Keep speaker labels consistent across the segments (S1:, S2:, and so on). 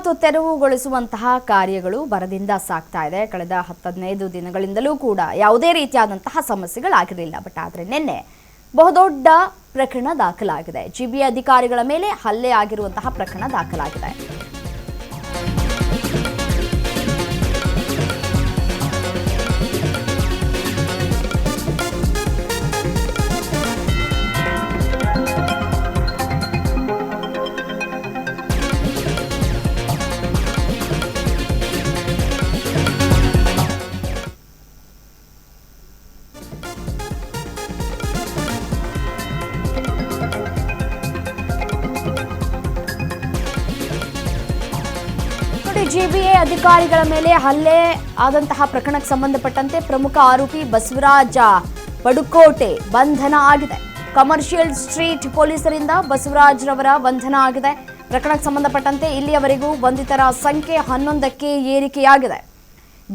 S1: Footpath ತೆರವುಗೊಳಿಸುವಂತಹ ಕಾರ್ಯಗಳು ಬರದಿಂದ ಸಾಗ್ತಾ ಇದೆ. ಕಳೆದ 10-15 ದಿನಗಳಿಂದಲೂ ಕೂಡ ಯಾವುದೇ ರೀತಿಯಾದಂತಹ ಸಮಸ್ಯೆಗಳಾಗಿರಲಿಲ್ಲ. ಬಟ್ ಆದರೆ ನಿನ್ನೆ ಬಹುದೊಡ್ಡ ಪ್ರಕರಣ ದಾಖಲಾಗಿದೆ. ಜಿಬಿಎ ಅಧಿಕಾರಿಗಳ ಮೇಲೆ ಹಲ್ಲೆ ಆಗಿರುವಂತಹ ಪ್ರಕರಣ ದಾಖಲಾಗಿದೆ. ಜಿಬಿಎ ಅಧಿಕಾರಿಗಳ ಮೇಲೆ ಹಲ್ಲೆ ಆದಂತಹ ಪ್ರಕರಣಕ್ಕೆ ಸಂಬಂಧಪಟ್ಟಂತೆ ಪ್ರಮುಖ ಆರೋಪಿ ಬಸವರಾಜ ಪಡುಕೋಟೆ ಬಂಧನ ಆಗಿದೆ. ಕಮರ್ಷಿಯಲ್ ಸ್ಟ್ರೀಟ್ ಪೊಲೀಸರಿಂದ ಬಸವರಾಜ್ ರವರ ಬಂಧನ ಆಗಿದೆ. ಪ್ರಕರಣಕ್ಕೆ ಸಂಬಂಧಪಟ್ಟಂತೆ ಇಲ್ಲಿಯವರೆಗೂ ಬಂಧಿತರ ಸಂಖ್ಯೆ 11ಕ್ಕೆ ಏರಿಕೆಯಾಗಿದೆ.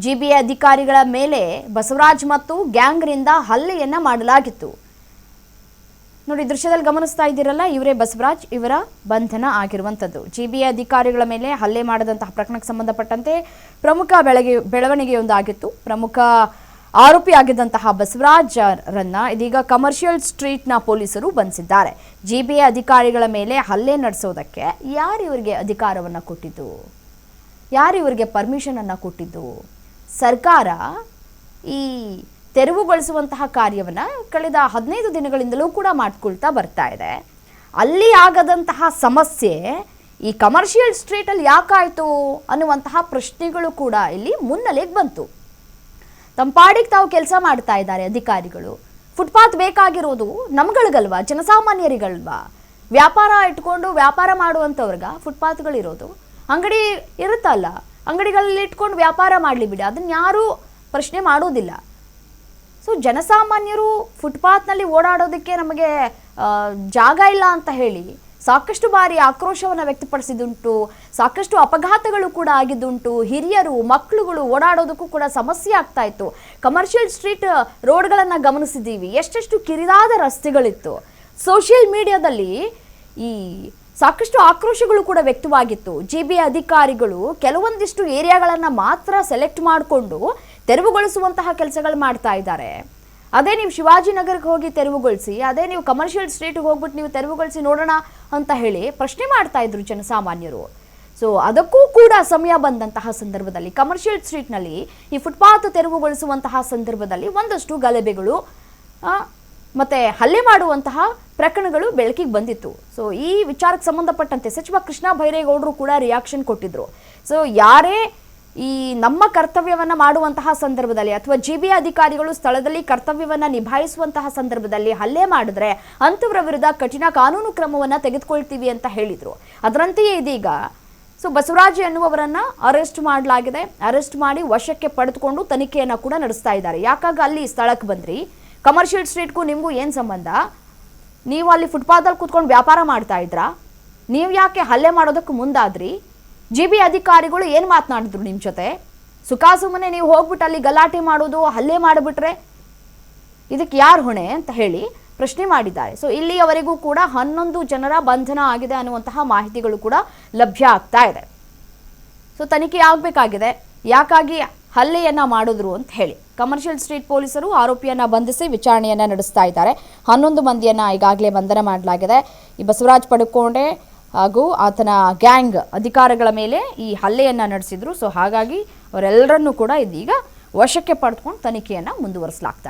S1: ಜಿಬಿಎ ಅಧಿಕಾರಿಗಳ ಮೇಲೆ ಬಸವರಾಜ್ ಮತ್ತು ಗ್ಯಾಂಗ್ನಿಂದ ಹಲ್ಲೆಯನ್ನ ಮಾಡಲಾಗಿತ್ತು. ನೋಡಿ, ದೃಶ್ಯದಲ್ಲಿ ಗಮನಿಸ್ತಾ ಇದ್ದೀರಲ್ಲ, ಇವರೇ ಬಸವರಾಜ್, ಇವರ ಬಂಧನ ಆಗಿರುವಂಥದ್ದು. ಜಿಬಿಎ ಅಧಿಕಾರಿಗಳ ಮೇಲೆ ಹಲ್ಲೆ ಮಾಡದಂತಹ ಪ್ರಕರಣಕ್ಕೆ ಸಂಬಂಧಪಟ್ಟಂತೆ ಪ್ರಮುಖ ಬೆಳವಣಿಗೆಯೊಂದಾಗಿತ್ತು. ಪ್ರಮುಖ ಆರೋಪಿ ಆಗಿದ್ದಂತಹ ಬಸವರಾಜ್ರನ್ನ ಇದೀಗ ಕಮರ್ಷಿಯಲ್ ಸ್ಟ್ರೀಟ್ನ ಪೊಲೀಸರು ಬಂಧಿಸಿದ್ದಾರೆ. ಜಿಬಿಎ ಅಧಿಕಾರಿಗಳ ಮೇಲೆ ಹಲ್ಲೆ ನಡೆಸೋದಕ್ಕೆ ಯಾರು ಇವರಿಗೆ ಅಧಿಕಾರವನ್ನು ಕೊಟ್ಟಿದ್ದು? ಯಾರು ಇವರಿಗೆ ಪರ್ಮಿಷನ್ ಅನ್ನು ಕೊಟ್ಟಿದ್ದು? ಸರ್ಕಾರ ಈ ತೆರವುಗೊಳಿಸುವಂತಹ ಕಾರ್ಯವನ್ನು ಕಳೆದ 15 ದಿನಗಳಿಂದಲೂ ಕೂಡ ಮಾಡ್ಕೊಳ್ತಾ ಬರ್ತಾ ಇದೆ. ಅಲ್ಲಿ ಆಗದಂತಹ ಸಮಸ್ಯೆ ಈ ಕಮರ್ಷಿಯಲ್ ಸ್ಟ್ರೀಟಲ್ಲಿ ಯಾಕಾಯಿತು ಅನ್ನುವಂತಹ ಪ್ರಶ್ನೆಗಳು ಕೂಡ ಇಲ್ಲಿ ಮುನ್ನೆಲೆಗೆ ಬಂತು. ತಮ್ಮ ಪಾಡಿಗೆ ತಾವು ಕೆಲಸ ಮಾಡ್ತಾ ಇದ್ದಾರೆ ಅಧಿಕಾರಿಗಳು. ಫುಟ್ಪಾತ್ ಬೇಕಾಗಿರೋದು ನಮ್ಗಳಿಗಲ್ವಾ, ಜನಸಾಮಾನ್ಯರಿಗಲ್ವಾ? ವ್ಯಾಪಾರ ಇಟ್ಕೊಂಡು ವ್ಯಾಪಾರ ಮಾಡುವಂಥವ್ರಿಗ ಫುಟ್ಪಾತ್ಗಳಿರೋದು. ಅಂಗಡಿ ಇರುತ್ತಲ್ಲ, ಅಂಗಡಿಗಳಲ್ಲಿ ಇಟ್ಕೊಂಡು ವ್ಯಾಪಾರ ಮಾಡಲಿ ಬಿಡಿ, ಅದನ್ನ ಯಾರೂ ಪ್ರಶ್ನೆ ಮಾಡೋದಿಲ್ಲ. ಸೊ ಜನಸಾಮಾನ್ಯರು ಫುಟ್ಪಾತ್ನಲ್ಲಿ ಓಡಾಡೋದಕ್ಕೆ ನಮಗೆ ಜಾಗ ಇಲ್ಲ ಅಂತ ಹೇಳಿ ಸಾಕಷ್ಟು ಬಾರಿ ಆಕ್ರೋಶವನ್ನು ವ್ಯಕ್ತಪಡಿಸಿದುಂಟು. ಸಾಕಷ್ಟು ಅಪಘಾತಗಳು ಕೂಡ ಆಗಿದ್ದುಂಟು. ಹಿರಿಯರು, ಮಕ್ಕಳುಗಳು ಓಡಾಡೋದಕ್ಕೂ ಕೂಡ ಸಮಸ್ಯೆ ಆಗ್ತಾ ಇತ್ತು. ಕಮರ್ಷಿಯಲ್ ಸ್ಟ್ರೀಟ್ ರೋಡ್ಗಳನ್ನು ಗಮನಿಸಿದ್ದೀವಿ, ಎಷ್ಟೆಷ್ಟು ಕಿರಿದಾದ ರಸ್ತೆಗಳಿತ್ತು. ಸೋಷಿಯಲ್ ಮೀಡಿಯಾದಲ್ಲಿ ಈ ಸಾಕಷ್ಟು ಆಕ್ರೋಶಗಳು ಕೂಡ ವ್ಯಕ್ತವಾಗಿತ್ತು. ಜಿಬಿಎ ಅಧಿಕಾರಿಗಳು ಕೆಲವೊಂದಿಷ್ಟು ಏರಿಯಾಗಳನ್ನು ಮಾತ್ರ ಸೆಲೆಕ್ಟ್ ಮಾಡಿಕೊಂಡು ತೆರವುಗೊಳಿಸುವಂತಹ ಕೆಲಸಗಳು ಮಾಡ್ತಾ ಇದ್ದಾರೆ. ಅದೇ ನೀವು ಶಿವಾಜಿನಗರಕ್ಕೆ ಹೋಗಿ ತೆರವುಗೊಳಿಸಿ, ಅದೇ ನೀವು ಕಮರ್ಷಿಯಲ್ ಸ್ಟ್ರೀಟ್ಗೆ ಹೋಗ್ಬಿಟ್ಟು ನೀವು ತೆರವುಗೊಳಿಸಿ ನೋಡೋಣ ಅಂತ ಹೇಳಿ ಪ್ರಶ್ನೆ ಮಾಡ್ತಾ ಇದ್ರು ಜನಸಾಮಾನ್ಯರು. ಸೊ ಅದಕ್ಕೂ ಕೂಡ ಸಮಯ ಬಂದಂತಹ ಸಂದರ್ಭದಲ್ಲಿ ಕಮರ್ಷಿಯಲ್ ಸ್ಟ್ರೀಟ್ನಲ್ಲಿ ಈ ಫುಟ್ಪಾತ್ ತೆರವುಗೊಳಿಸುವಂತಹ ಸಂದರ್ಭದಲ್ಲಿ ಒಂದಷ್ಟು ಗಲಭೆಗಳು ಮತ್ತೆ ಹಲ್ಲೆ ಮಾಡುವಂತಹ ಪ್ರಕರಣಗಳು ಬೆಳಕಿಗೆ ಬಂದಿತ್ತು. ಸೊ ಈ ವಿಚಾರಕ್ಕೆ ಸಂಬಂಧಪಟ್ಟಂತೆ ಸಚಿವ ಕೃಷ್ಣ ಬೈರೇಗೌಡರು ಕೂಡ ರಿಯಾಕ್ಷನ್ ಕೊಟ್ಟಿದ್ರು. ಸೊ ಯಾರೇ ಈ ನಮ್ಮ ಕರ್ತವ್ಯವನ್ನು ಮಾಡುವಂತಹ ಸಂದರ್ಭದಲ್ಲಿ ಅಥವಾ ಜಿಬಿಎ ಅಧಿಕಾರಿಗಳು ಸ್ಥಳದಲ್ಲಿ ಕರ್ತವ್ಯವನ್ನು ನಿಭಾಯಿಸುವಂತಹ ಸಂದರ್ಭದಲ್ಲಿ ಹಲ್ಲೆ ಮಾಡಿದ್ರೆ ಅಂಥವರ ವಿರುದ್ಧ ಕಠಿಣ ಕಾನೂನು ಕ್ರಮವನ್ನು ತೆಗೆದುಕೊಳ್ತೀವಿ ಅಂತ ಹೇಳಿದ್ರು. ಅದರಂತೆಯೇ ಇದೀಗ ಬಸವರಾಜ್ ಎನ್ನುವವರನ್ನ ಅರೆಸ್ಟ್ ಮಾಡಲಾಗಿದೆ. ಅರೆಸ್ಟ್ ಮಾಡಿ ವಶಕ್ಕೆ ಪಡೆದುಕೊಂಡು ತನಿಖೆಯನ್ನು ಕೂಡ ನಡೆಸ್ತಾ ಇದ್ದಾರೆ. ಯಾಕಾಗ ಅಲ್ಲಿ ಸ್ಥಳಕ್ಕೆ ಬಂದ್ರಿ? ಕಮರ್ಷಿಯಲ್ ಸ್ಟ್ರೀಟ್ಗೂ ನಿಮಗೂ ಏನು ಸಂಬಂಧ? ನೀವು ಅಲ್ಲಿ ಫುಟ್ಪಾತಲ್ಲಿ ಕೂತ್ಕೊಂಡು ವ್ಯಾಪಾರ ಮಾಡ್ತಾ ಇದ್ರಾ? ನೀವು ಯಾಕೆ ಹಲ್ಲೆ ಮಾಡೋದಕ್ಕೆ ಮುಂದಾದ್ರಿ? ಜಿಬಿಎ ಅಧಿಕಾರಿಗಳು ಏನು ಮಾತನಾಡಿದ್ರು ನಿಮ್ಮ ಜೊತೆ? ಸುಖಾಸುಮ್ಮನೆ ನೀವು ಹೋಗ್ಬಿಟ್ಟು ಅಲ್ಲಿ ಗಲಾಟೆ ಮಾಡೋದು, ಹಲ್ಲೆ ಮಾಡಿಬಿಟ್ರೆ ಇದಕ್ಕೆ ಯಾರು ಹೊಣೆ ಅಂತ ಹೇಳಿ ಪ್ರಶ್ನೆ ಮಾಡಿದ್ದಾರೆ. ಸೊ ಇಲ್ಲಿಯವರೆಗೂ ಕೂಡ 11 ಜನರ ಬಂಧನ ಆಗಿದೆ ಅನ್ನುವಂತಹ ಮಾಹಿತಿಗಳು ಕೂಡ ಲಭ್ಯ ಆಗ್ತಾ ಇದೆ. ಸೊ ತನಿಖೆ ಆಗಬೇಕಾಗಿದೆ, ಯಾಕಾಗಿ ಹಲ್ಲೆಯನ್ನ ಮಾಡಿದ್ರು ಅಂತ ಹೇಳಿ. ಕಮರ್ಷಿಯಲ್ ಸ್ಟ್ರೀಟ್ ಪೊಲೀಸರು ಆರೋಪಿಯನ್ನ ಬಂಧಿಸಿ ವಿಚಾರಣೆಯನ್ನ ನಡೆಸ್ತಾ ಇದ್ದಾರೆ. 11 ಮಂದಿಯನ್ನ ಈಗಾಗಲೇ ಬಂಧನ ಮಾಡಲಾಗಿದೆ. ಈ ಬಸವರಾಜ್ ಪಡುಕೋಟೆ ಹಾಗೂ ಆತನ ಗ್ಯಾಂಗ್ ಅಧಿಕಾರಿಗಳ ಮೇಲೆ ಈ ಹಲ್ಲೆಯನ್ನ ನಡೆಸಿದ್ರು. ಸೊ ಹಾಗಾಗಿ ಅವರೆಲ್ಲರನ್ನೂ ಕೂಡ ಇದೀಗ ವಶಕ್ಕೆ ಪಡೆದುಕೊಂಡು ತನಿಖೆಯನ್ನ ಮುಂದುವರಿಸಲಾಗ್ತಾ ಇದೆ.